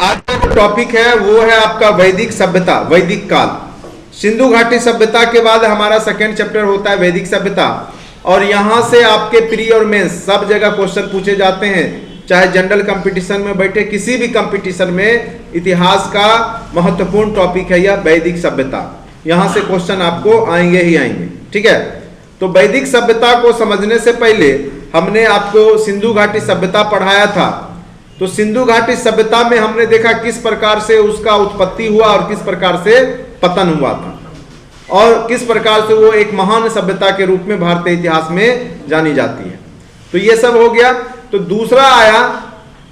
आज का जो टॉपिक है वो है आपका वैदिक सभ्यता, वैदिक काल। सिंधु घाटी सभ्यता के बाद हमारा सेकेंड चैप्टर होता है वैदिक सभ्यता। और यहां से आपके प्री और मेंस सब जगह क्वेश्चन पूछे जाते हैं, चाहे जनरल कंपटीशन में बैठे किसी भी कंपटीशन में। इतिहास का महत्वपूर्ण टॉपिक है यह वैदिक सभ्यता। यहां से क्वेश्चन आपको आएंगे ही आएंगे, ठीक है। तो वैदिक सभ्यता को समझने से पहले हमने आपको सिंधु घाटी सभ्यता पढ़ाया था। तो सिंधु घाटी सभ्यता में हमने देखा किस प्रकार से उसका उत्पत्ति हुआ और किस प्रकार से पतन हुआ था, और किस प्रकार से वो एक महान सभ्यता के रूप में भारतीय इतिहास में जानी जाती है। तो ये सब हो गया। तो दूसरा आया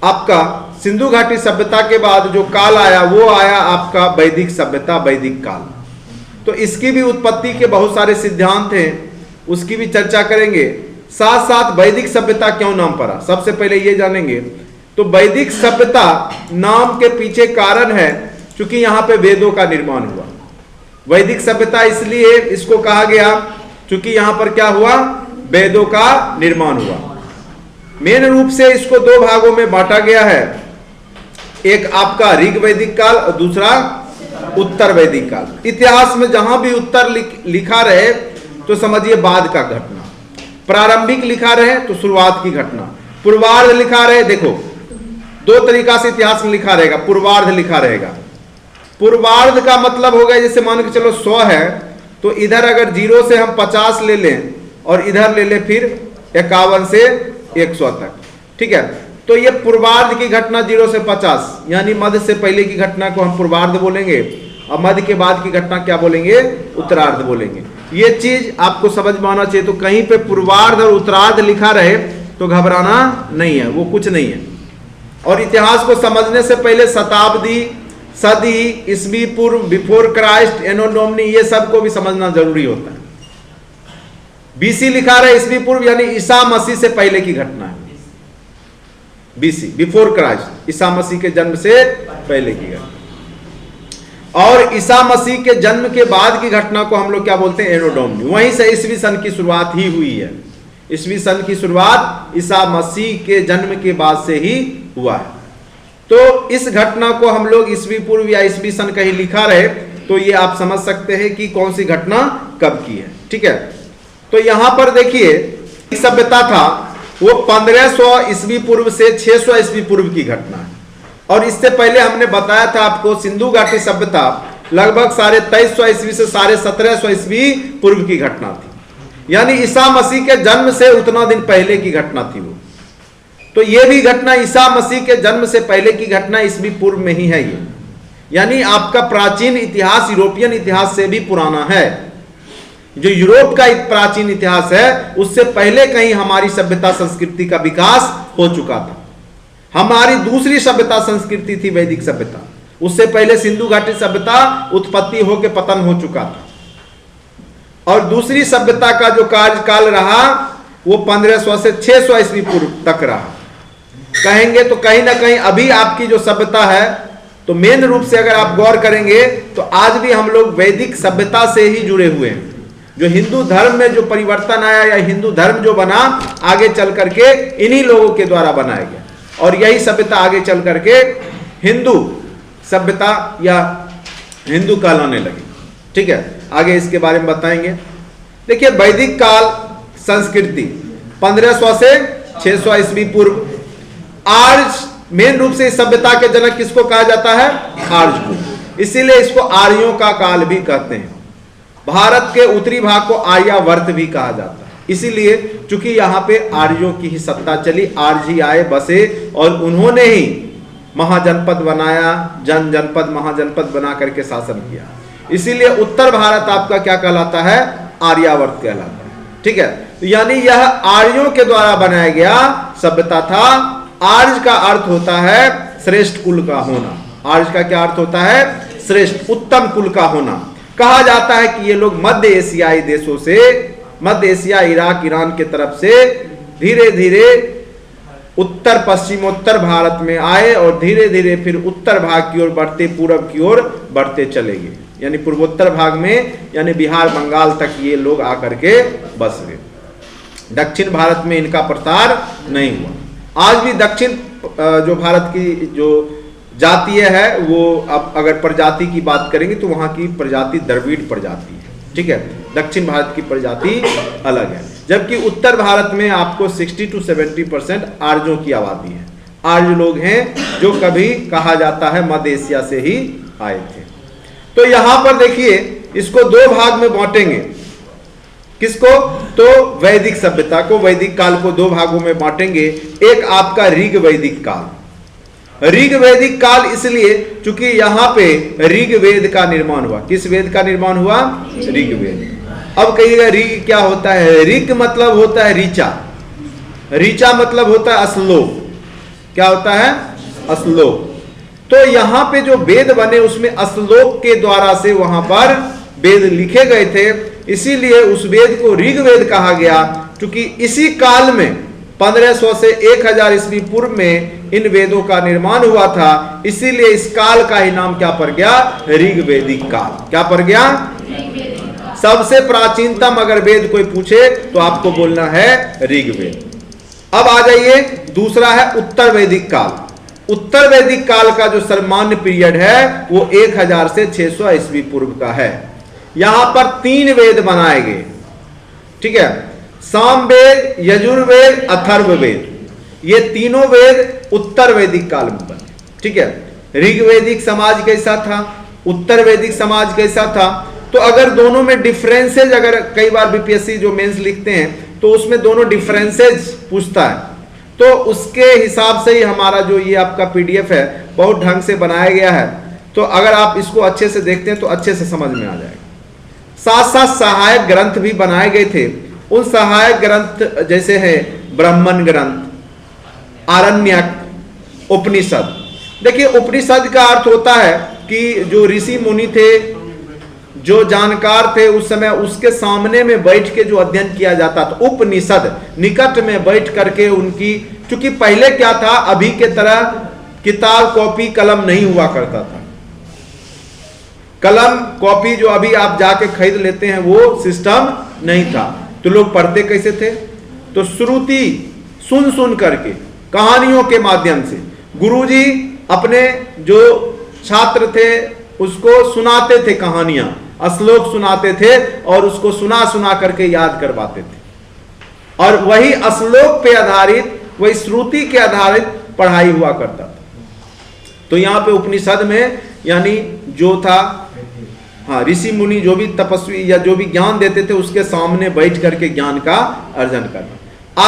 आपका सिंधु घाटी सभ्यता के बाद जो काल आया वो आया आपका वैदिक सभ्यता, वैदिक काल। तो इसकी भी उत्पत्ति के बहुत सारे सिद्धांत हैं, उसकी भी चर्चा करेंगे। साथ साथ वैदिक सभ्यता क्यों नाम पड़ा, सबसे पहले ये जानेंगे। तो वैदिक सभ्यता नाम के पीछे कारण है क्योंकि यहां पे वेदों का निर्माण हुआ। वैदिक सभ्यता इसलिए इसको कहा गया क्योंकि यहां पर क्या हुआ, वेदों का निर्माण हुआ। मेन रूप से इसको दो भागों में बांटा गया है, एक आपका ऋग वैदिक काल और दूसरा उत्तर वैदिक काल। इतिहास में जहां भी उत्तर लिखा रहे तो समझिए बाद का घटना, प्रारंभिक लिखा रहे तो शुरुआत की घटना, पूर्वार्ध लिखा रहे, देखो दो तरीका से इतिहास में लिखा रहेगा। पूर्वार्ध लिखा रहेगा, पूर्वार्ध का मतलब होगा जैसे मान के चलो 100 है तो इधर अगर 0 से हम 50 ले लें और इधर ले लें फिर 51 से 100 तक, ठीक है। तो ये पूर्वार्ध की घटना 0 से 50 यानी मध्य से पहले की घटना को हम पूर्वार्ध बोलेंगे, और मध्य के बाद की घटना क्या बोलेंगे, उत्तरार्ध बोलेंगे। ये चीज आपको समझ में आना चाहिए। तो कहीं पे पूर्वार्ध और उत्तरार्ध लिखा रहे तो घबराना नहीं है, वो कुछ नहीं है। और इतिहास को समझने से पहले शताब्दी, सदी, ईस्वी पूर्व, बिफोर क्राइस्ट, एनो डोमिनी, ये सब को भी समझना जरूरी होता है। बीसी लिखा रहे ईस्वी पूर्व यानी ईसा मसीह से पहले की घटना है। BC before Christ, Isa Masih के जन्म से पहले की घटना। और ईसा मसीह के जन्म के बाद की घटना को हम लोग क्या बोलते हैं, एनो डोमिनी। वहीं से ईस्वी सन की शुरुआत ही हुई है। ईस्वी सन की शुरुआत ईसा मसीह के जन्म के बाद से ही हुआ है। तो इस घटना को हम लोग ईस्वी पूर्व या ईस्वी सन कहीं लिखा रहे तो ये आप समझ सकते हैं कि कौन सी घटना कब की है, ठीक है। तो यहां पर देखिए सभ्यता था वो 1500 ईस्वी पूर्व से 600 ईस्वी पूर्व की घटना है। और इससे पहले हमने बताया था आपको सिंधु घाटी सभ्यता लगभग 2350 ईस्वी से 1750 ईस्वी पूर्व की घटना थी, यानी ईसा मसीह के जन्म से उतना दिन पहले की घटना थी वो। तो ये भी घटना ईसा मसीह के जन्म से पहले की घटना ईस्वी पूर्व में ही है ये, यानी आपका प्राचीन इतिहास यूरोपियन इतिहास से भी पुराना है। जो यूरोप का प्राचीन इतिहास है उससे पहले कहीं हमारी सभ्यता संस्कृति का विकास हो चुका था। हमारी दूसरी सभ्यता संस्कृति थी वैदिक सभ्यता, उससे पहले सिंधु घाटी सभ्यता उत्पत्ति होकर पतन हो चुका था। और दूसरी सभ्यता का जो कार्यकाल रहा वो 1500 से 600 ईस्वी पूर्व तक रहा। कहेंगे तो कहीं ना कहीं अभी आपकी जो सभ्यता है, तो मेन रूप से अगर आप गौर करेंगे तो आज भी हम लोग वैदिक सभ्यता से ही जुड़े हुए हैं। जो हिंदू धर्म में जो परिवर्तन आया या हिंदू धर्म जो बना आगे चल करके इन्हीं लोगों के द्वारा बनाया गया, और यही सभ्यता आगे चल करके हिंदू सभ्यता या हिंदू कहलाने लगी, ठीक है। आगे इसके बारे में बताएंगे। देखिए वैदिक काल संस्कृति 1500 से 600 ईस्वी पूर्व। आर्य, मेन रूप से इस सभ्यता के जनक किसको कहा जाता है, आर्य को। इसीलिए इसको आर्यों का काल भी कहते हैं। भारत के उत्तरी भाग को आर्यावर्त भी कहा जाता है, इसीलिए चूंकि यहाँ पे आर्यों की ही सत्ता चली। आर्य ही आए, बसे, और उन्होंने ही महाजनपद बनाया, जनपद महाजनपद बना करके शासन किया। इसीलिए उत्तर भारत आपका क्या कहलाता है, आर्यावर्त कहलाता है, ठीक है। तो यानी यह आर्यों के द्वारा बनाया गया सभ्यता था। आर्य का अर्थ होता है श्रेष्ठ कुल का होना। आर्य का क्या अर्थ होता है, श्रेष्ठ, उत्तम कुल का होना। कहा जाता है कि ये लोग मध्य एशियाई देशों से, मध्य एशिया, इराक, ईरान के तरफ से धीरे धीरे उत्तर पश्चिमोत्तर भारत में आए और धीरे धीरे फिर उत्तर भाग की ओर बढ़ते, पूर्व की ओर बढ़ते चले गए। यानी पूर्वोत्तर भाग में यानी बिहार, बंगाल तक ये लोग आकर के बस गए। दक्षिण भारत में इनका प्रसार नहीं हुआ। आज भी दक्षिण जो भारत की जो जातीय है वो, अब अगर प्रजाति की बात करेंगे तो वहां की प्रजाति द्रविड़ प्रजाति है, ठीक है। दक्षिण भारत की प्रजाति अलग है, जबकि उत्तर भारत में आपको 60 to 70% आर्यों की आबादी है। आर्य लोग हैं जो कभी कहा जाता है मध्य एशिया से ही आए थे। तो यहां पर देखिए इसको दो भाग में बांटेंगे, किसको? तो वैदिक सभ्यता को, वैदिक काल को दो भागों में बांटेंगे। एक आपका ऋग वैदिक काल। ऋग वैदिक काल इसलिए क्योंकि यहां पे ऋग वेद का निर्माण हुआ। किस वेद का निर्माण हुआ? ऋग वेद। अब कहिएगा ऋग क्या होता है? ऋग मतलब होता है ऋचा, ऋचा मतलब होता है श्लोक। क्या होता है? श्लोक। तो यहां पे जो वेद बने उसमें श्लोक के द्वारा से वहां पर वेद लिखे गए थे, इसीलिए उस वेद को ऋग वेद कहा गया, क्योंकि इसी काल में 1500 से 1000 ईस्वी पूर्व में इन वेदों का निर्माण हुआ था, इसीलिए इस काल का ही नाम क्या पड़ गया? ऋग वैदिक काल। क्या पड़ गया? सबसे प्राचीनतम अगर वेद कोई पूछे तो आपको बोलना है ऋग वेद। अब आ जाइए, दूसरा है उत्तर वैदिक काल। उत्तर वैदिक काल का जो सामान्य पीरियड है वो 1000 से 600 ईस्वी पूर्व का है। यहां पर 3 वेद बनाए गए, ठीक है। सामवेद, यजुर्वेद, अथर्ववेद, ये तीनों वेद उत्तर वैदिक काल में बने, ठीक है। ऋग्वैदिक समाज कैसा था, उत्तर वैदिक समाज कैसा था? तो अगर दोनों में डिफरेंसेज, अगर कई बार बीपीएससी जो मेंस लिखते हैं तो उसमें दोनों डिफरेंसेज पूछता है, तो उसके हिसाब से ही हमारा जो ये आपका पीडीएफ है बहुत ढंग से बनाया गया है। तो अगर आप इसको अच्छे से देखते हैं तो अच्छे से समझ में आ जाएगा। साथ साथ सहायक ग्रंथ भी बनाए गए थे। उन सहायक ग्रंथ जैसे है ब्राह्मण ग्रंथ, आरण्यक, उपनिषद। देखिए उपनिषद का अर्थ होता है कि जो ऋषि मुनि थे, जो जानकार थे उस समय, उसके सामने में बैठ के जो अध्ययन किया जाता था। उपनिषद निकट में बैठ करके उनकी, क्योंकि पहले क्या था, अभी के तरह किताब कॉपी कलम नहीं हुआ करता था। कलम कॉपी जो अभी आप जाके खरीद लेते हैं वो सिस्टम नहीं था। तो लोग पढ़ते कैसे थे? तो श्रुति सुन सुन करके, कहानियों के माध्यम से गुरुजी अपने जो छात्र थे उसको सुनाते थे, कहानियां, श्लोक सुनाते थे और उसको सुना सुना करके याद करवाते थे। और वही श्लोक पे आधारित, वही श्रुति के आधारित पढ़ाई हुआ करता था। तो यहाँ पे उपनिषद में यानी जो था, हाँ, ऋषि मुनि जो भी तपस्वी या जो भी ज्ञान देते थे उसके सामने बैठ करके ज्ञान का अर्जन करना।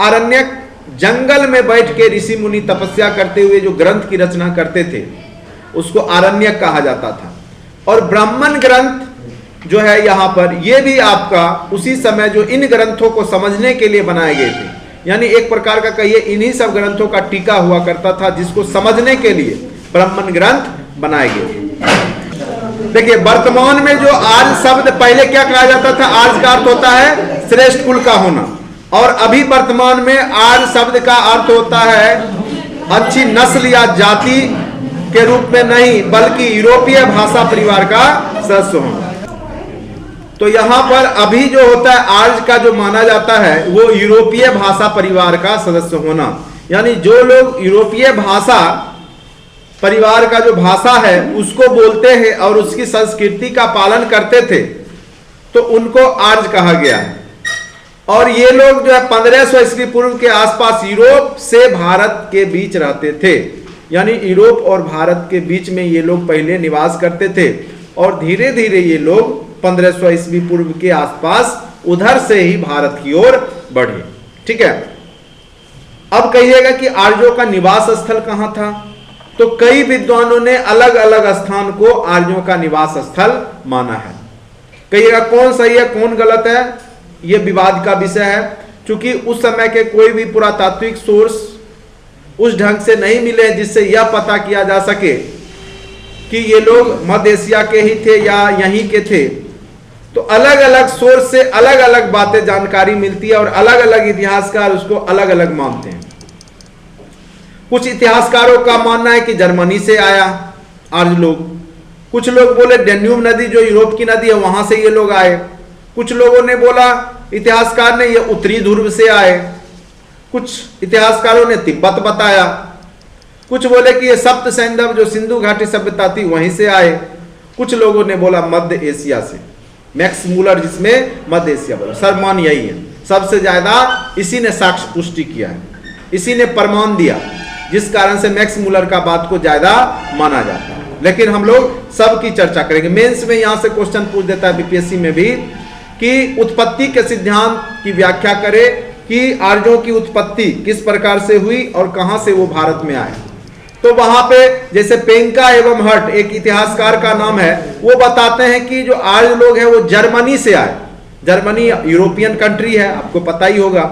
आरण्यक जंगल में बैठ के ऋषि मुनि तपस्या करते हुए जो ग्रंथ की रचना करते थे उसको आरण्यक कहा जाता था। और ब्राह्मण ग्रंथ जो है यहाँ पर, ये भी आपका उसी समय जो इन ग्रंथों को समझने के लिए बनाए गए थे, यानी एक प्रकार का कहिए इन्हीं सब ग्रंथों का टीका हुआ करता था, जिसको समझने के लिए ब्राह्मण ग्रंथ बनाए गए। देखिए वर्तमान में जो आर्य शब्द, पहले क्या कहा जाता था? आर्य का अर्थ होता है श्रेष्ठ कुल का होना, और अभी वर्तमान में आर्य शब्द का अर्थ होता है अच्छी नस्ल या जाति के रूप में नहीं, बल्कि यूरोपीय भाषा परिवार का सदस्य होना। तो यहां पर अभी जो होता है आर्य का जो माना जाता है वो यूरोपीय भाषा परिवार का सदस्य होना, यानी जो लोग यूरोपीय भाषा परिवार का जो भाषा है उसको बोलते हैं और उसकी संस्कृति का पालन करते थे, तो उनको आर्य कहा गया है। और ये लोग जो है 1500 ईस्वी पूर्व के आसपास यूरोप से भारत के बीच रहते थे, यानी यूरोप और भारत के बीच में ये लोग पहले निवास करते थे, और धीरे धीरे ये लोग 1500 ईस्वी पूर्व के आसपास उधर से ही भारत की ओर बढ़े, ठीक है। अब कहिएगा कि आर्यों का निवास स्थल कहां था? तो कई विद्वानों ने अलग अलग स्थान को आर्यों का निवास स्थल माना है। कहिएगा कौन सही है कौन गलत है, यह विवाद का विषय है, क्योंकि उस समय के कोई भी पुरातात्विक सोर्स उस ढंग से नहीं मिले जिससे यह पता किया जा सके कि ये लोग मध्य एशिया के ही थे या यहीं के थे। तो अलग अलग सोर्स से अलग अलग बातें जानकारी मिलती है और अलग अलग इतिहासकार उसको अलग अलग मानते हैं। कुछ इतिहासकारों का मानना है कि जर्मनी से आया आर्य लोग, कुछ लोग बोले डेन्यूब नदी जो यूरोप की नदी है वहां से ये लोग आए, कुछ लोगों ने बोला, इतिहासकार ने, ये उत्तरी ध्रुव से आए, कुछ इतिहासकारों ने तिब्बत बताया, कुछ बोले कि ये सप्त सैंधव जो सिंधु घाटी सभ्यता थी वहीं से आए, कुछ लोगों ने बोला मध्य एशिया से। मैक्स मूलर जिसमें मध्य एशिया बोला, सर्वमान यही है, सबसे ज्यादा इसी ने साक्ष्य पुष्टि किया है, इसी ने प्रमाण दिया, जिस कारण से मैक्स मूलर का बात को ज्यादा माना जाता है। लेकिन हम लोग सबकी चर्चा करेंगे। मेंस में यहां से क्वेश्चन पूछ देता है बीपीएससी में भी कि उत्पत्ति के सिद्धांत की व्याख्या करे कि आर्यों की उत्पत्ति किस प्रकार से हुई और कहां से वो भारत में आए। तो वहां पे जैसे पेंका एवं हट एक इतिहासकार का नाम है, वो बताते हैं कि जो आर्य लोग हैं वो जर्मनी से आए। जर्मनी यूरोपियन कंट्री है, आपको पता ही होगा।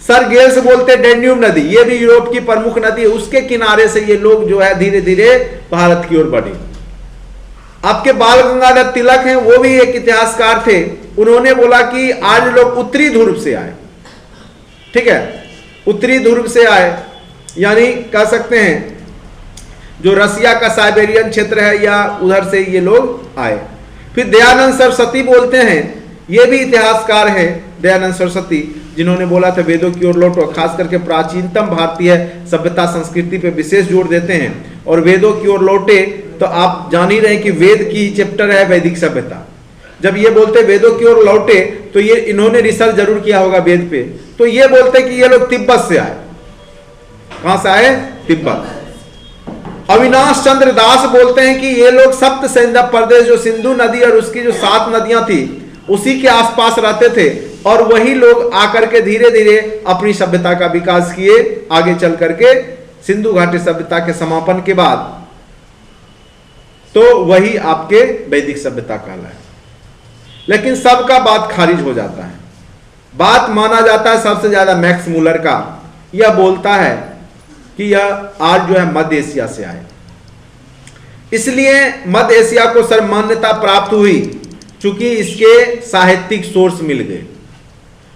सर गेल्स बोलते डेन्यूब नदी, ये भी यूरोप की प्रमुख नदी है, उसके किनारे से ये लोग जो है धीरे धीरे भारत की ओर बढ़े। आपके बाल गंगाधर तिलक हैं, वो भी एक इतिहासकार थे, उन्होंने बोला कि आर्य लोग उत्तरी ध्रुव से आए। ठीक है, उत्तरी ध्रुव से आए, यानी कह सकते हैं जो रसिया का साइबेरियन क्षेत्र है या उधर से ये लोग आए। फिर दयानंद सरस्वती बोलते हैं, ये भी इतिहासकार हैं दयानंद सरस्वती, जिन्होंने बोला था वेदों की ओर लौटो, खास करके प्राचीनतम भारतीय सभ्यता संस्कृति पे विशेष जोर देते हैं। और वेदों की ओर लौटे तो आप जान ही रहे कि वेद की चैप्टर है वैदिक सभ्यता। जब ये बोलते वेदों की ओर लौटे तो ये इन्होंने रिसर्च जरूर किया होगा वेद पे, तो ये बोलते कि ये लोग तिब्बत से आए। कहां से आए? तिब्बत। अविनाश चंद्र दास बोलते हैं कि ये लोग सप्त सैंधव प्रदेश, जो सिंधु नदी और उसकी जो 7 नदियां थी उसी के आसपास रहते थे, और वही लोग आकर के धीरे धीरे अपनी सभ्यता का विकास किए। आगे चल करके सिंधु घाटी सभ्यता के समापन के बाद तो वही आपके वैदिक सभ्यता कहलाए। लेकिन सबका बात खारिज हो जाता है। बात माना जाता है सबसे ज्यादा मैक्स मूलर का, यह बोलता है कि यह आज जो है मध्य एशिया से आए। इसलिए मध्य एशिया को सर मान्यता प्राप्त हुई चूंकि इसके साहित्यिक सोर्स मिल गए।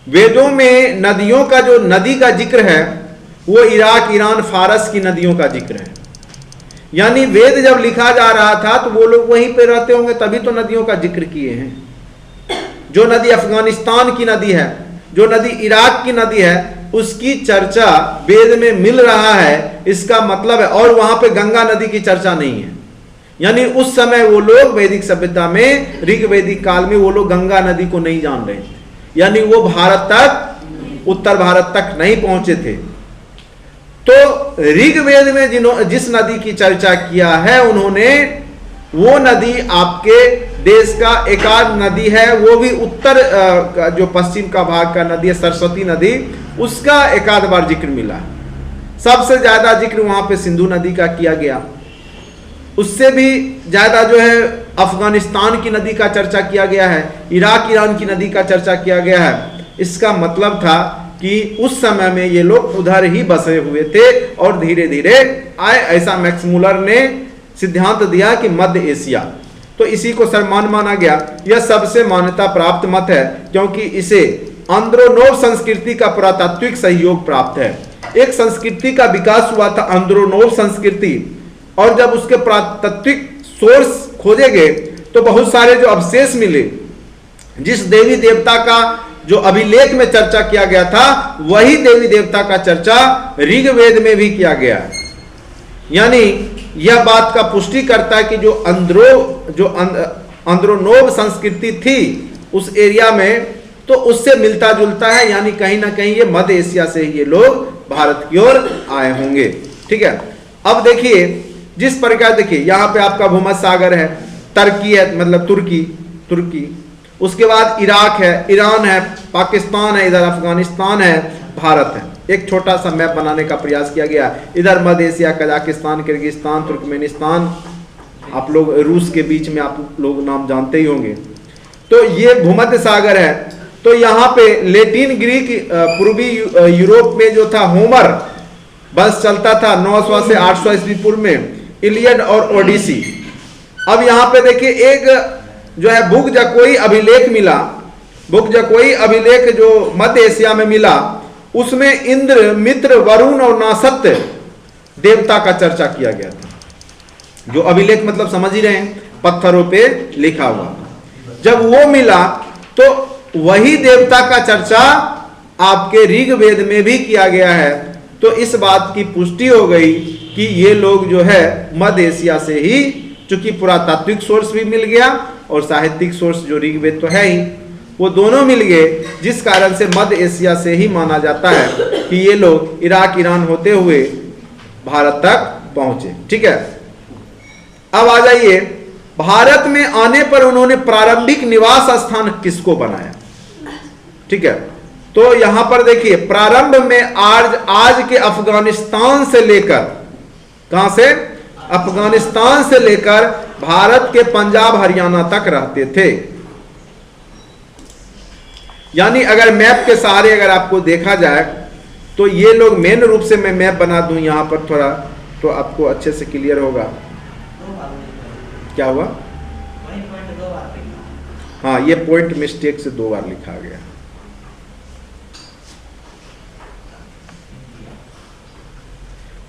वेदों में नदियों का जो नदी का जिक्र है वो इराक, ईरान, फारस की नदियों का जिक्र है। यानी वेद जब लिखा जा रहा था तो वो लोग वहीं पे रहते होंगे, तभी तो नदियों का जिक्र किए हैं। जो नदी अफगानिस्तान की नदी है, जो नदी इराक की नदी है, उसकी चर्चा वेद में मिल रहा है, इसका मतलब है। और वहां पे गंगा नदी की चर्चा नहीं है। यानी उस समय वो लोग वैदिक सभ्यता में, ऋग्वैदिक काल में वो लोग गंगा नदी को नहीं जान रहे थे, यानी वो भारत तक, उत्तर भारत तक नहीं पहुंचे थे। तो ऋग्वेद में जिस नदी की चर्चा किया है उन्होंने, वो नदी आपके देश का एकाध नदी है, वो भी उत्तर जो पश्चिम का भाग का नदी है सरस्वती नदी, उसका एकाध बार जिक्र मिला। सबसे ज्यादा जिक्र वहां पे सिंधु नदी का किया गया। उससे भी ज्यादा जो है अफगानिस्तान की नदी का चर्चा किया गया है, इराक, ईरान की नदी का चर्चा किया गया है। इसका मतलब था कि उस समय में ये लोग उधर ही बसे हुए थे और धीरे धीरे आए। ऐसा मैक्स मूलर ने सिद्धांत दिया कि मध्य एशिया, तो इसी को सर्वमान्य माना गया। यह सबसे मान्यता प्राप्त मत है क्योंकि इसे आंद्रोनोव संस्कृति का पुरातात्विक सहयोग प्राप्त है। एक संस्कृति का विकास हुआ था आंद्रोनोव संस्कृति, और जब उसके पुरातात्विक सोर्स खोजे गए तो बहुत सारे जो अवशेष मिले, जिस देवी देवता का जो अभिलेख में चर्चा किया गया था वही देवी देवता का चर्चा ऋग्वेद में भी किया गया है। यानी यह बात का पुष्टि करता है कि जो आंद्रोनोव संस्कृति थी उस एरिया में, तो उससे मिलता जुलता है। यानी कहीं ना कहीं ये मध्य एशिया से ये लोग भारत की ओर आए होंगे। ठीक है, अब देखिए जिस प्रकार, देखिए यहाँ पे आपका भूमध्य सागर है, तुर्की है, मतलब तुर्की, उसके बाद इराक है, ईरान है, पाकिस्तान है, इधर अफगानिस्तान है, भारत है। एक छोटा सा मैप बनाने का प्रयास किया गया। इधर मध्य एशिया, कजाकिस्तान, किर्गिस्तान, तुर्कमेनिस्तान, आप लोग रूस के बीच में आप लोग नाम जानते ही होंगे। तो ये भूमध्य सागर है। तो यहाँ पे लेटिन ग्रीक, पूर्वी यूरोप में जो था होमर बस चलता था 900 से 800 ईस्वी पूर्व में, इलियड और ओडिसी। अब यहाँ पे देखिए एक जो है बुक जकोई अभिलेख मिला, बुक जकोई अभिलेख जो मध्य एशिया में मिला, उसमें इंद्र, मित्र, वरुण और नासत्य देवता का चर्चा किया गया था। जो अभिलेख मतलब समझ ही रहे हैं, पत्थरों पे लिखा हुआ। जब वो मिला तो वही देवता का चर्चा आपके ऋग्वेद में भी किया गया है। तो इस बात की पुष्टि हो गई कि ये लोग जो है मध्य एशिया से ही, चूंकि पुरातात्विक सोर्स भी मिल गया और साहित्यिक सोर्स जो ऋग्वेद तो है ही, वो दोनों मिल गए, जिस कारण से मध्य एशिया से ही माना जाता है कि ये लोग इराक ईरान होते हुए भारत तक पहुंचे। ठीक है, अब आ जाइए, भारत में आने पर उन्होंने प्रारंभिक निवास स्थान किसको बनाया? ठीक है, तो यहां पर देखिए, प्रारंभ में आज के अफगानिस्तान से लेकर, कहां से? अफगानिस्तान से लेकर भारत के पंजाब हरियाणा तक रहते थे। यानी अगर मैप के सहारे अगर आपको देखा जाए तो ये लोग, मेन रूप से मैं मैप बना दूं यहां पर थोड़ा, तो आपको अच्छे से क्लियर होगा। क्या हुआ? हाँ, ये पॉइंट मिस्टेक से 2 बार लिखा गया।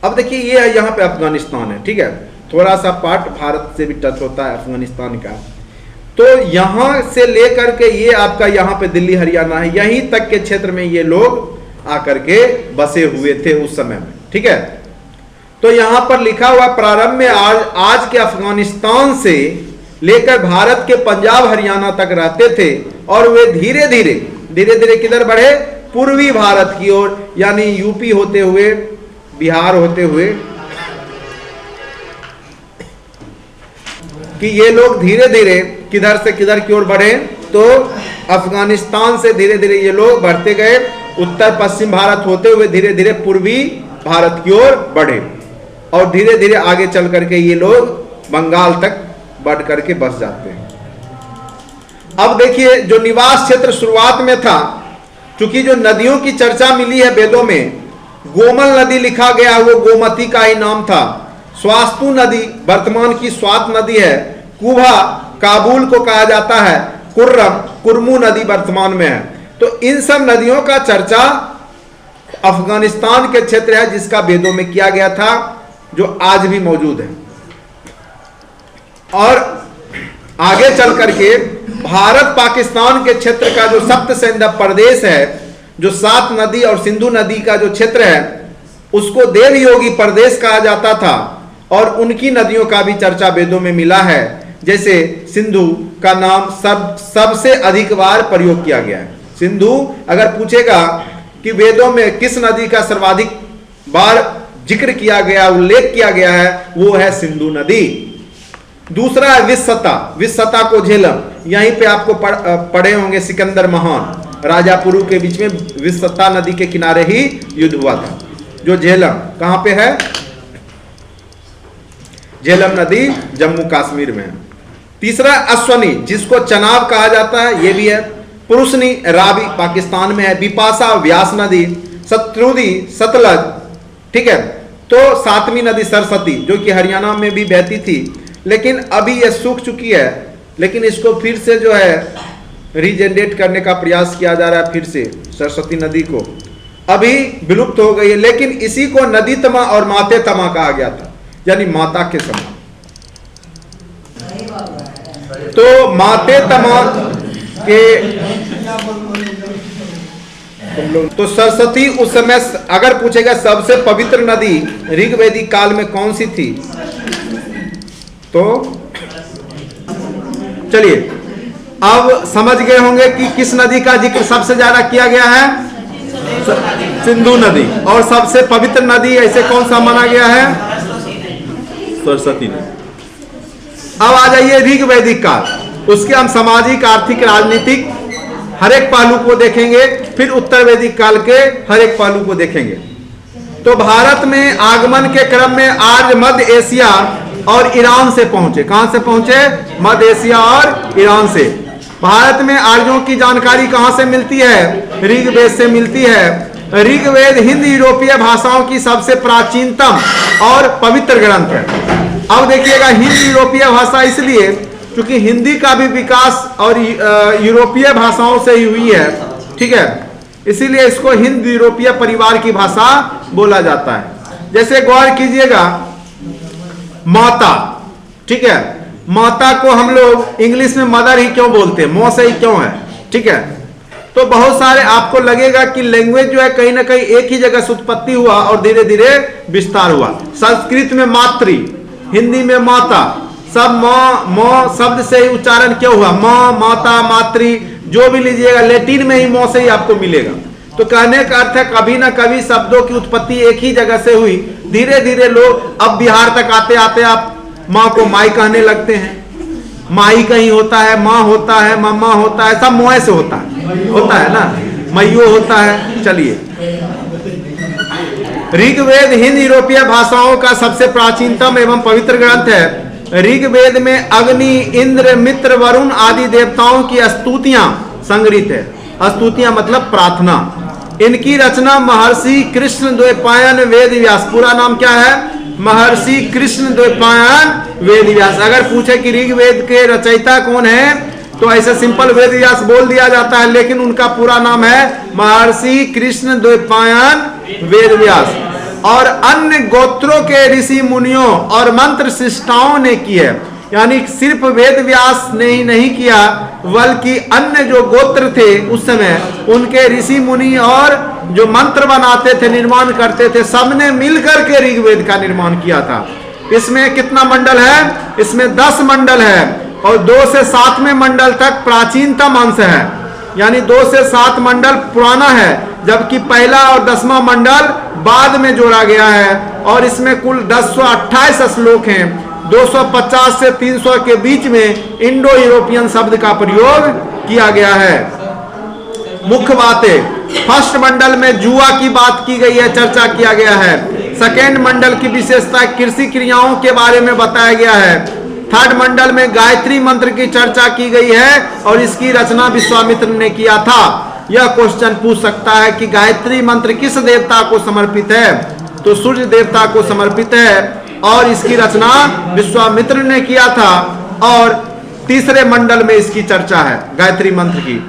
अब देखिए, ये यहां पे अफगानिस्तान है। ठीक है, थोड़ा सा पार्ट भारत से भी टच होता है अफगानिस्तान का। तो यहां से लेकर के ये आपका यहां पे दिल्ली हरियाणा है, यहीं तक के क्षेत्र में ये लोग आकर के बसे हुए थे उस समय में। ठीक है, तो यहां पर लिखा हुआ प्रारंभ में आज के अफगानिस्तान से लेकर भारत के पंजाब हरियाणा तक रहते थे, और वे धीरे धीरे किधर बढ़े? पूर्वी भारत की ओर, यानी यूपी होते हुए, बिहार होते हुए, कि ये लोग धीरे धीरे किधर से किधर की ओर बढ़े? तो अफगानिस्तान से धीरे धीरे ये लोग बढ़ते गए, उत्तर पश्चिम भारत होते हुए धीरे धीरे पूर्वी भारत की ओर बढ़े, और धीरे धीरे आगे चल करके ये लोग बंगाल तक बढ़ करके बस जाते हैं। अब देखिए, जो निवास क्षेत्र शुरुआत में था, क्योंकि जो नदियों की चर्चा मिली है वेदों में, गोमल नदी लिखा गया, वो गोमती का ही नाम था। स्वास्तु नदी वर्तमान की स्वात नदी है। कुभा काबुल को कहा जाता है। कुर्मू नदी वर्तमान में है। तो इन सब नदियों का चर्चा अफगानिस्तान के क्षेत्र है, जिसका वेदों में किया गया था, जो आज भी मौजूद है। और आगे चल करके भारत पाकिस्तान के क्षेत्र का जो सप्त सैंधव प्रदेश है, जो 7 नदी और सिंधु नदी का जो क्षेत्र है, उसको देवयोगी प्रदेश कहा जाता था, और उनकी नदियों का भी चर्चा वेदों में मिला है। जैसे सिंधु का नाम सबसे अधिक बार प्रयोग किया गया है। सिंधु अगर पूछेगा कि वेदों में किस नदी का सर्वाधिक बार जिक्र किया गया, उल्लेख किया गया है, वो है सिंधु नदी। दूसरा है विस्सता, विस्सता को झेलम, यहीं पे आपको पढ़े होंगे, सिकंदर महान राजा पुरु के बीच में विस्सता नदी के किनारे ही युद्ध हुआ था। जो झेलम कहां पे है? झेलम नदी जम्मू कश्मीर में है। तीसरा अश्वनी, जिसको चनाब कहा जाता है, ये भी है। पुरुषनी रावी पाकिस्तान में है। बिपाशा व्यास नदी, शत्रुदी सतलज, ठीक है। तो 7वीं नदी सरस्वती, जो कि हरियाणा में भी बहती थी, लेकिन अभी यह सूख चुकी है, लेकिन इसको फिर से जो है रीजनरेट करने का प्रयास किया जा रहा है। फिर से सरस्वती नदी को अभी विलुप्त हो गई है, लेकिन इसी को नदी तमा और माते तमा कहा गया था, यानी माता के समान। तो माते तमा के तो सरस्वती उस समय, अगर पूछेगा सबसे पवित्र नदी ऋग्वैदिक काल में कौन सी थी, तो चलिए अब समझ गए होंगे कि किस नदी का जिक्र सबसे ज्यादा किया गया है, सिंधु नदी। और सबसे पवित्र नदी ऐसे कौन सा माना गया है, सरस्वती नदी। अब आ जाइए ऋग्वैदिक काल, उसके हम सामाजिक, आर्थिक, राजनीतिक हर एक पहलू को देखेंगे, फिर उत्तर वैदिक काल के हर एक पहलू को देखेंगे। तो भारत में आगमन के क्रम में आर्य मध्य एशिया और ईरान से पहुंचे। कहां से पहुंचे? मध्य एशिया और ईरान से। भारत में आर्यों की जानकारी कहां से मिलती है? ऋग्वेद से मिलती है। ऋग्वेद हिंद यूरोपीय भाषाओं की सबसे प्राचीनतम और पवित्र ग्रंथ है। अब देखिएगा, हिंद यूरोपीय भाषा इसलिए क्योंकि हिंदी का भी विकास और यूरोपीय भाषाओं से ही हुई है, ठीक है, इसीलिए इसको हिंद यूरोपीय परिवार की भाषा बोला जाता है। जैसे गौर कीजिएगा, माता, ठीक है, माता को हम लोग इंग्लिश में मदर ही क्यों बोलते हैं, मौ से ही क्यों है, ठीक है। तो बहुत सारे आपको लगेगा कि लैंग्वेज जो है कहीं ना कहीं एक ही जगह से उत्पत्ति हुआ और धीरे धीरे विस्तार हुआ। संस्कृत में मातृ, हिंदी में माता, सब माँ शब्द से ही उच्चारण क्यों हुआ, माँ, माता, मातृ, जो भी लीजिएगा लेटिन में ही माँ से ही आपको मिलेगा। तो कहने का अर्थ है कभी ना कभी शब्दों की उत्पत्ति एक ही जगह से हुई, धीरे धीरे लोग अब बिहार तक आते आते आप माँ को माई कहने लगते हैं। माई कहीं होता है, माँ होता है, मम्मा होता है, सब मोए से होता है ना, मैयो होता है। चलिए, ऋग्वेद हिंद यूरोपीय भाषाओं का सबसे प्राचीनतम एवं पवित्र ग्रंथ है। ऋग्वेद में अग्नि, इंद्र, मित्र, वरुण आदि देवताओं की स्तुतियां संग्रहित है। स्तुतियां मतलब प्रार्थना। इनकी रचना महर्षि कृष्ण द्वैपायन वेद व्यास, पूरा नाम क्या है, महर्षि कृष्ण द्वैपायन वेद व्यास। अगर पूछे कि ऋग्वेद के रचयिता कौन है तो ऐसे सिंपल वेद व्यास बोल दिया जाता है, लेकिन उनका पूरा नाम है महर्षि कृष्ण द्वैपायन वेद व्यास। और अन्य गोत्रों के ऋषि मुनियों और मंत्र सृष्टाओं ने की है, यानी सिर्फ वेद व्यास ने ही नहीं किया बल्कि अन्य जो गोत्र थे उस समय उनके ऋषि मुनि और जो मंत्र बनाते थे, निर्माण करते थे, सबने मिलकर के ऋग्वेद का निर्माण किया था। इसमें कितना मंडल है, इसमें 10 मंडल है और 2 से 7वें मंडल तक प्राचीनतम अंश है, यानी 2 से 7 मंडल पुराना है, जबकि पहला और 10वां मंडल बाद में जोड़ा गया है। और इसमें कुल 1028 श्लोक हैं। 250 से 300 के बीच में इंडो यूरोपियन शब्द का प्रयोग किया गया है। मुख्य बातें, फर्स्ट मंडल में जुआ की बात की गई है, चर्चा किया गया है। सेकेंड मंडल की विशेषता कृषि क्रियाओं के बारे में बताया गया है। थर्ड मंडल में गायत्री मंत्र की चर्चा की गई है और इसकी रचना विश्वामित्र ने किया था। यह क्वेश्चन पूछ सकता है कि गायत्री मंत्र किस देवता को समर्पित है, तो सूर्य देवता को समर्पित है और इसकी रचना विश्वामित्र ने किया था। और तीसरे मंडल में इसकी चर्चा है गायत्री मंत्र की।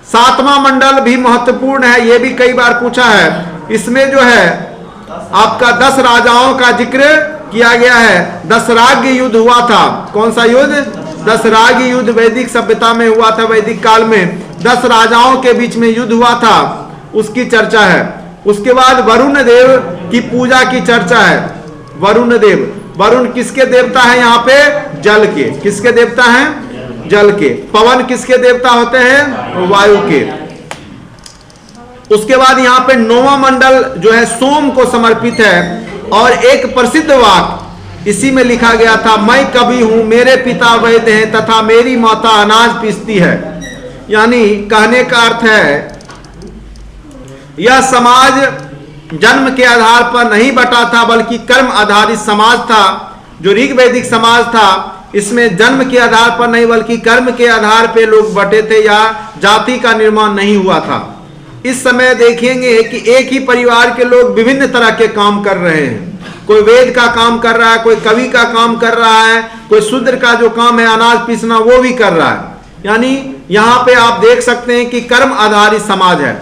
7वां मंडल भी महत्वपूर्ण है, यह भी कई बार पूछा है। इसमें जो है आपका 10 राजाओं का जिक्र किया गया है। दशराग्य युद्ध हुआ था। कौन सा युद्ध, दशराग्य युद्ध वैदिक सभ्यता में हुआ था। वैदिक काल में 10 राजाओं के बीच में युद्ध हुआ था, उसकी चर्चा है। उसके बाद वरुण देव की पूजा की चर्चा है। वरुण देव, वरुण किसके देवता है, यहाँ पे जल के। किसके देवता हैं, जल के। पवन किसके देवता होते हैं, वायु के। उसके बाद यहाँ पे 9वां मंडल जो है सोम को समर्पित है। और एक प्रसिद्ध वाक्य इसी में लिखा गया था, मैं कवि हूं, मेरे पिता वैद्य हैं तथा मेरी माता अनाज पीसती है। यानी कहने का अर्थ है यह समाज जन्म के आधार पर नहीं बटा था बल्कि कर्म आधारित समाज था। जो ऋग्वैदिक समाज था इसमें जन्म के आधार पर नहीं बल्कि कर्म के आधार पर लोग बटे थे, या जाति का निर्माण नहीं हुआ था। इस समय देखेंगे कि एक ही परिवार के लोग विभिन्न तरह के काम कर रहे हैं। कोई वेद का काम कर रहा है, कोई कवि का काम कर रहा है, कोई शूद्र का जो काम है अनाज पीसना वो भी कर रहा है। यानी यहाँ पे आप देख सकते हैं कि कर्म आधारित समाज है,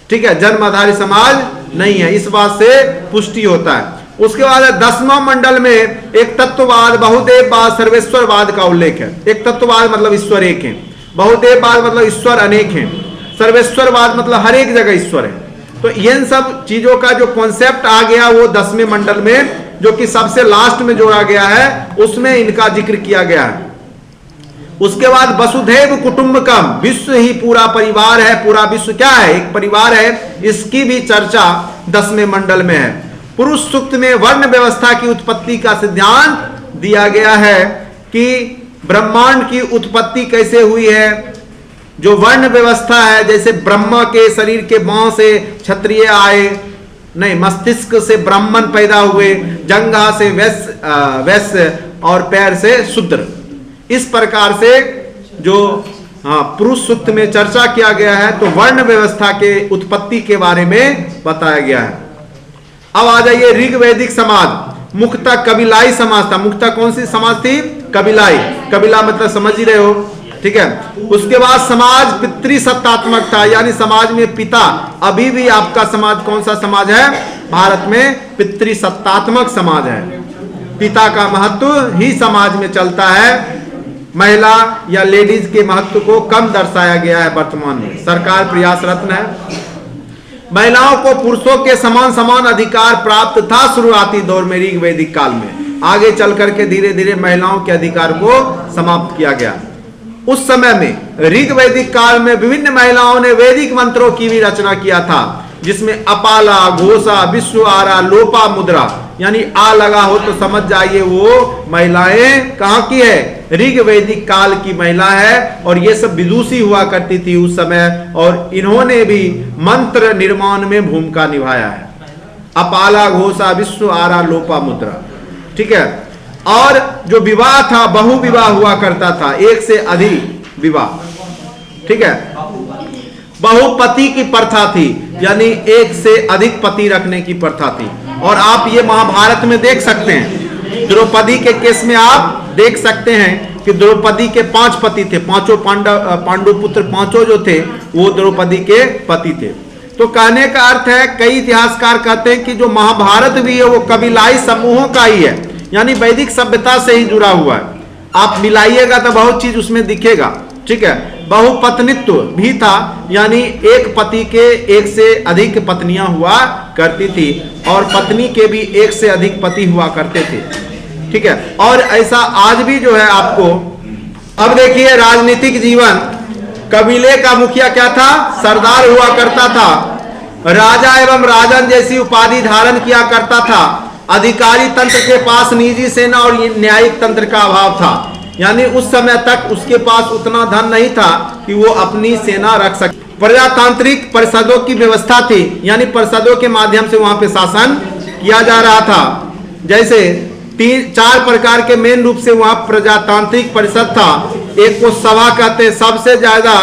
ठीक है, जन्म आधारित समाज नहीं है। इस बात से पुष्टि होता है। उसके बाद 10वां मंडल में एक तत्ववाद, बहुदेववाद, सर्वेश्वरवाद का उल्लेख है। एक तत्ववाद मतलब ईश्वर एक है, बहुदेववाद मतलब ईश्वर अनेक है, सर्वेश्वरवाद मतलब हर एक जगह ईश्वर है। तो इन सब चीजों का जो कॉन्सेप्ट आ गया वो 10वें मंडल में, जो कि सबसे लास्ट में जोड़ा गया है, उसमें इनका जिक्र किया गया है। उसके बाद वसुधैव कुटुंबकम, विश्व ही पूरा परिवार है। पूरा विश्व क्या है, एक परिवार है। इसकी भी चर्चा 10वें मंडल में है। पुरुष सूक्त में वर्ण व्यवस्था की उत्पत्ति का सिद्धांत दिया गया है कि ब्रह्मांड की उत्पत्ति कैसे हुई है। जो वर्ण व्यवस्था है, जैसे ब्रह्मा के शरीर के बांह से क्षत्रिय आए, नहीं, मस्तिष्क से ब्राह्मण पैदा हुए, जंघा से वैश्य और पैर से शूद्र। इस प्रकार से जो पुरुष सूक्त में चर्चा किया गया है, तो वर्ण व्यवस्था के उत्पत्ति के बारे में बताया गया है। अब आ जाइए ऋग्वैदिक समाज। मुख्यतः कबीलाई समाज था। मुख्यतः कौन सी समाज थी, कबीलाई। कबीला मतलब समझ ही रहे हो, ठीक है। उसके बाद समाज पितृसत्तात्मक था, यानी समाज में पिता, अभी भी आपका समाज कौन सा समाज है, भारत में पितृसत्तात्मक समाज है। पिता का महत्व ही समाज में चलता है। महिला या लेडीज के महत्व को कम दर्शाया गया है। वर्तमान में सरकार प्रयासरत है। महिलाओं को पुरुषों के समान समान अधिकार प्राप्त था शुरुआती दौर में ऋग वैदिक काल में। आगे चल करके धीरे धीरे महिलाओं के अधिकार को समाप्त किया गया। उस समय में ऋग वैदिक काल में विभिन्न महिलाओं ने वैदिक मंत्रों की भी रचना किया था, जिसमें अपाला, घोषा, विश्व आरा, लोपा मुद्रा, यानी आ लगा हो तो समझ जाइए वो महिलाएं कहाँ की है, ऋग वैदिक काल की महिला है। और ये सब विदुषी हुआ करती थी उस समय, और इन्होंने भी मंत्र निर्माण में भूमिका निभाया है। अपाला, घोषा, विश्व आरा, लोपा मुद्रा, ठीक है। और जो विवाह था, बहु विवाह हुआ करता था, एक से अधिक विवाह, ठीक है। बहुपति की प्रथा थी, यानी एक से अधिक पति रखने की प्रथा थी। और आप ये महाभारत में देख सकते हैं, द्रौपदी के केस में आप देख सकते हैं कि द्रौपदी के 5 पति थे। पांचों पांडु पुत्र पांचों जो थे वो द्रौपदी के पति थे। तो कहने का अर्थ है, कई इतिहासकार कहते हैं कि जो महाभारत भी है वो कबीलाई समूहों का ही है, यानी वैदिक सभ्यता से ही जुड़ा हुआ है। आप मिलाइएगा तो बहुत चीज उसमें दिखेगा, ठीक है। बहुपत्नित्व भी था, यानी एक पति के एक से अधिक पत्नियां हुआ करती थी, और पत्नी के भी एक से अधिक पति हुआ करते थे, ठीक है। और ऐसा आज भी जो है आपको। अब देखिए राजनीतिक जीवन, कबीले का मुखिया क्या था, सरदार हुआ करता था। राजा एवं राजन जैसी उपाधि धारण किया करता था। अधिकारी तंत्र के पास निजी सेना और न्यायिक तंत्र का अभाव था, यानी उस समय तक उसके पास उतना धन नहीं था कि वो अपनी सेना रख सके। प्रजातांत्रिक परिषदों की व्यवस्था थी, यानी परिषदों के माध्यम से वहां पे शासन किया जा रहा था। जैसे 4 प्रकार के मेन रूप से वहां प्रजातांत्रिक परिषद था। एक को सभा कहते हैं, सबसे ज्यादा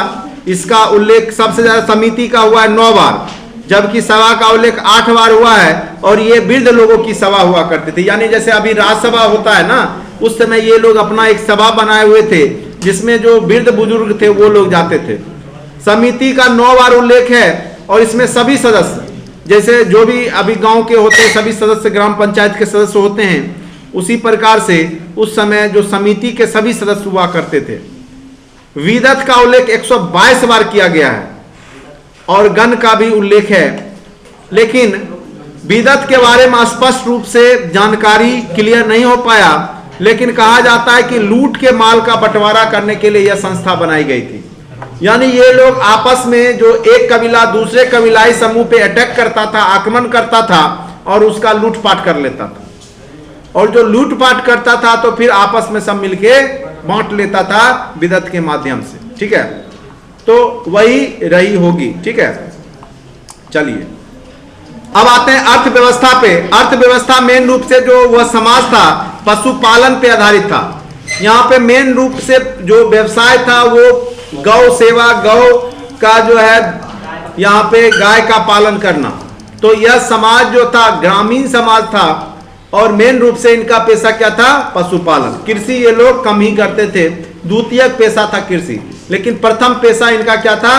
इसका उल्लेख सबसे ज्यादा समिति का हुआ है 9 बार, जबकि सभा का उल्लेख 8 बार हुआ है। और ये वृद्ध लोगों की सभा हुआ करती थी, यानी जैसे अभी राज्यसभा होता है ना, उस समय ये लोग अपना एक सभा बनाए हुए थे, जिसमें जो वृद्ध बुजुर्ग थे वो लोग जाते थे। समिति का 9 बार उल्लेख है, और इसमें सभी सदस्य, जैसे जो भी अभी गांव के होते हैं सभी सदस्य ग्राम पंचायत के सदस्य होते हैं, उसी प्रकार से उस समय जो समिति के सभी सदस्य हुआ करते थे। विदत का उल्लेख 122 बार किया गया है, और गण का भी उल्लेख है। लेकिन विदत के बारे में स्पष्ट रूप से जानकारी क्लियर नहीं हो पाया, लेकिन कहा जाता है कि लूट के माल का बंटवारा करने के लिए यह संस्था बनाई गई थी। यानी ये लोग आपस में, जो एक कबीला दूसरे कबीलाई समूह पे अटैक करता था, आक्रमण करता था, और उसका लूटपाट कर लेता था। और जो लूटपाट करता था तो फिर आपस में सब मिलके बांट लेता था विदत के माध्यम से, ठीक है। तो वही रही होगी, ठीक है। चलिए अब आते हैं अर्थव्यवस्था पे। अर्थव्यवस्था मेन रूप से जो वह समाज था पशुपालन पे आधारित था। यहाँ पे मेन रूप से जो व्यवसाय था वो गौ सेवा, गौ का जो है यहाँ पे गाय का पालन करना। तो यह समाज जो था ग्रामीण समाज था, और मेन रूप से इनका पेशा क्या था, पशुपालन। कृषि ये लोग कम ही करते थे, द्वितीयक पेशा था कृषि, लेकिन प्रथम पेशा इनका क्या था,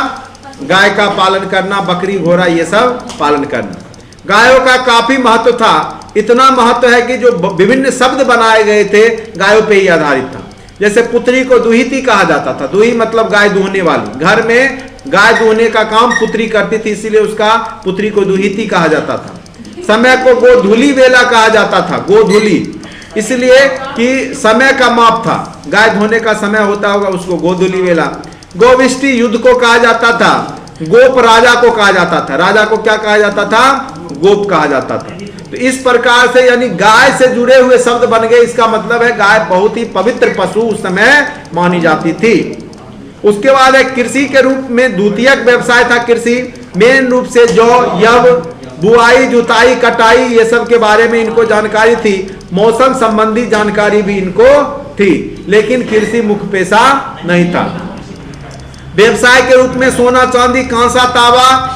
गाय का पालन करना, बकरी घोड़ा ये सब पालन करना। गायों का काफी महत्व था, इतना महत्व है कि जो विभिन्न शब्द बनाए गए थे गायों पे ही आधारित था। जैसे पुत्री को दुहिती कहा जाता था, दुही मतलब गाय दूहने वाली, घर में गाय दूहने का काम पुत्री करती थी, इसीलिए उसका पुत्री को दुहिती कहा जाता था। समय को गोधूली वेला कहा जाता था, गोधूली इसलिए कि समय का माप था, गाय धोने का समय होता होगा उसको गोधूली वेला। गोविष्टि युद्ध को कहा जाता था, गोप राजा को कहा जाता था, राजा को क्या कहा जाता था, गोप कहा जाता था। तो इस प्रकार से यानी गाय से जुड़े हुए शब्द बन गए। इसका मतलब है गाय बहुत ही पवित्र पशु उस समय मानी जाती थी। उसके बाद एक कृषि के रूप में द्वितीयक व्यवसाय था कृषि। मेन रूप से जौ, यव, बुआई, जुताई, कटाई ये सब के बारे में इनको जानकारी थी। मौसम संबंधी जानकारी भी इनको थी, लेकिन कृषि मुख्य पेशा नहीं था। व्यवसाय के रूप में सोना, चांदी, कांसा, तांबा,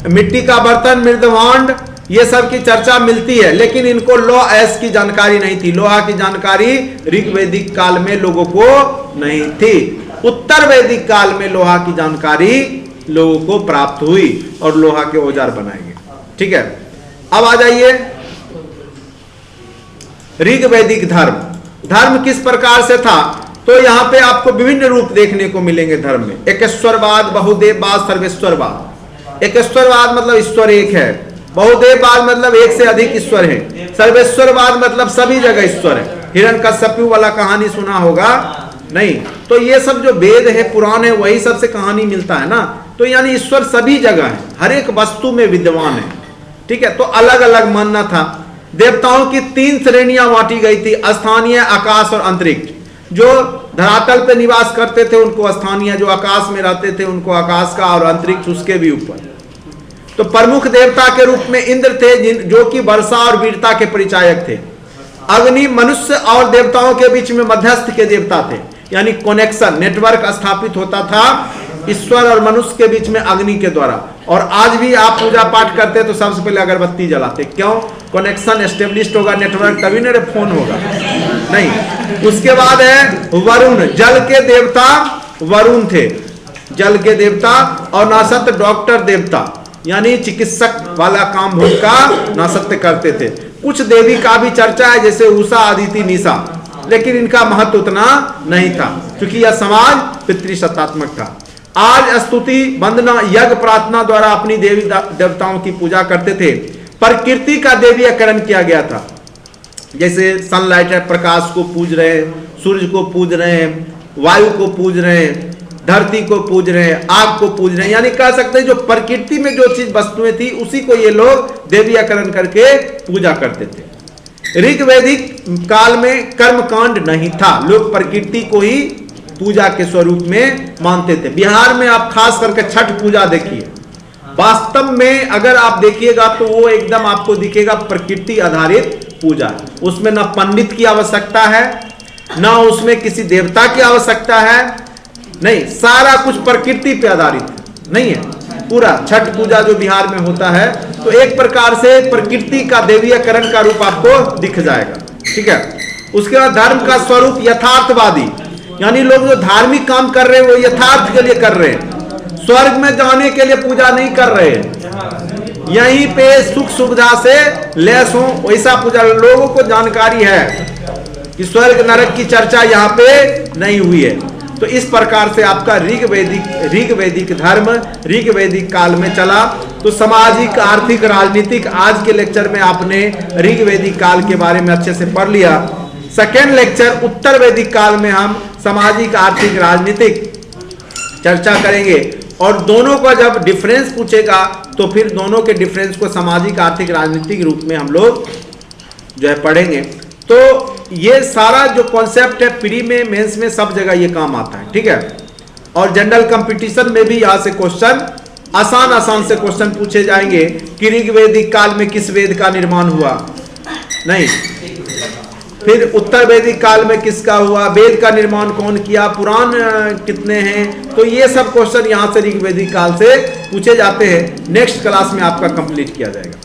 मिट्टी का बर्तन, मृदभांड ये सब की चर्चा मिलती है, लेकिन इनको लौह अयस्क की जानकारी नहीं थी। लोहा की जानकारी ऋग वैदिक काल में लोगों को नहीं थी। उत्तर वैदिक काल में लोहा की जानकारी लोगों को प्राप्त हुई और लोहा के औजार बनाए गए, ठीक है। अब आ जाइए ऋग वैदिक धर्म। धर्म किस प्रकार से था, तो यहाँ पे आपको विभिन्न रूप देखने को मिलेंगे धर्म में। एकेश्वरवाद, बहुदेववाद, सर्वेश्वरवाद। एकेश्वरवाद मतलब ईश्वर एक है, बहुदेववाद मतलब एक से अधिक ईश्वर है, सर्वेश्वरवाद मतलब सभी जगह ईश्वर है। हिरण्यकश्यपु वाला कहानी सुना होगा नहीं? तो ये सब जो वेद है, पुराण है, वही सबसे कहानी मिलता है ना। तो यानी ईश्वर सभी जगह है, हर एक वस्तु में विद्यमान है। ठीक है, तो अलग अलग मानना था। देवताओं की 3 श्रेणियां बांटी गई थी, स्थानीय, आकाश और अंतरिक्ष। जो धरातल पे निवास करते थे उनको स्थानीय, जो आकाश में रहते थे उनको आकाश का, और अंतरिक्ष उसके भी ऊपर। तो प्रमुख देवता के रूप में इंद्र थे, जो कि वर्षा और वीरता के परिचायक थे। अग्नि मनुष्य और देवताओं के बीच में मध्यस्थ के देवता थे, यानी कनेक्शन, नेटवर्क स्थापित होता था ईश्वर और मनुष्य के बीच में अग्नि के द्वारा। और आज भी आप पूजा पाठ करते हैं तो सबसे पहले अगरबत्ती जलाते, क्यों? कनेक्शन एस्टेब्लिश होगा, नेटवर्क, तभी ना फोन होगा नहीं। उसके बाद है वरुण, जल के देवता वरुण थे, जल के देवता। और नासत्य डॉक्टर देवता, यानी चिकित्सक वाला काम उनका नासत्य करते थे। कुछ देवी का भी चर्चा है, जैसे उषा, अदिति, निशा, लेकिन इनका महत्व उतना नहीं था क्योंकि यह समाज पितृसत्तात्मक था। आज स्तुति, वंदना, यज्ञ, प्रार्थना द्वारा अपनी देवी देवताओं की पूजा करते थे। प्रकृति का देवीकरण किया गया था, जैसे सनलाइट है, प्रकाश को पूज रहे हैं, सूर्य को पूज रहे हैं, वायु को पूज रहे हैं, धरती को पूज रहे हैं, आग को पूज रहे हैं। यानी कह सकते हैं जो प्रकृति में जो चीज वस्तुएं थी उसी को ये लोग देवीकरण करके पूजा करते थे। ऋग्वैदिक काल में कर्मकांड नहीं था, लोग प्रकृति को ही पूजा के स्वरूप में मानते थे। बिहार में आप खास करके छठ पूजा देखिए, वास्तव में अगर आप देखिएगा तो वो एकदम आपको दिखेगा प्रकृति आधारित पूजा। उसमें ना पंडित की आवश्यकता है, ना उसमें किसी देवता की आवश्यकता है, नहीं, सारा कुछ प्रकृति पे आधारित नहीं है। पूरा छठ पूजा जो बिहार में होता है तो एक प्रकार से प्रकृति का देवीकरण का रूप आपको दिख जाएगा। ठीक है, उसके बाद धर्म का स्वरूप यथार्थवादी, यानी लोग जो धार्मिक काम कर रहे हैं वो यथार्थ के लिए कर रहे हैं, स्वर्ग में जाने के लिए पूजा नहीं कर रहे हैं, यहीं पे सुख सुविधा से लैस हो वैसा पूजा। लोगों को जानकारी है कि स्वर्ग नरक की चर्चा यहाँ पे नहीं हुई है। तो इस प्रकार से आपका ऋग्वैदिक धर्म ऋग्वैदिक काल में चला। तो सामाजिक, आर्थिक, राजनीतिक, आज के लेक्चर में आपने ऋग्वैदिक काल के बारे में अच्छे से पढ़ लिया। सेकेंड लेक्चर उत्तर वैदिक काल में हम सामाजिक, आर्थिक, राजनीतिक चर्चा करेंगे, और दोनों का जब डिफरेंस पूछेगा तो फिर दोनों के डिफरेंस को सामाजिक, आर्थिक, राजनीतिक रूप में हम लोग जो है पढ़ेंगे। तो ये सारा जो कॉन्सेप्ट है प्री में, मेंस में, सब जगह ये काम आता है। ठीक है, और जनरल कंपटीशन में भी यहाँ से क्वेश्चन आसान से क्वेश्चन पूछे जाएंगे कि ऋग्वैदिक काल में किस वेद का निर्माण हुआ, नहीं, फिर उत्तर वैदिक काल में किसका हुआ, वेद का निर्माण कौन किया, पुराण कितने हैं। तो ये सब क्वेश्चन यहाँ से ऋग्वैदिक काल से पूछे जाते हैं। नेक्स्ट क्लास में आपका कंप्लीट किया जाएगा।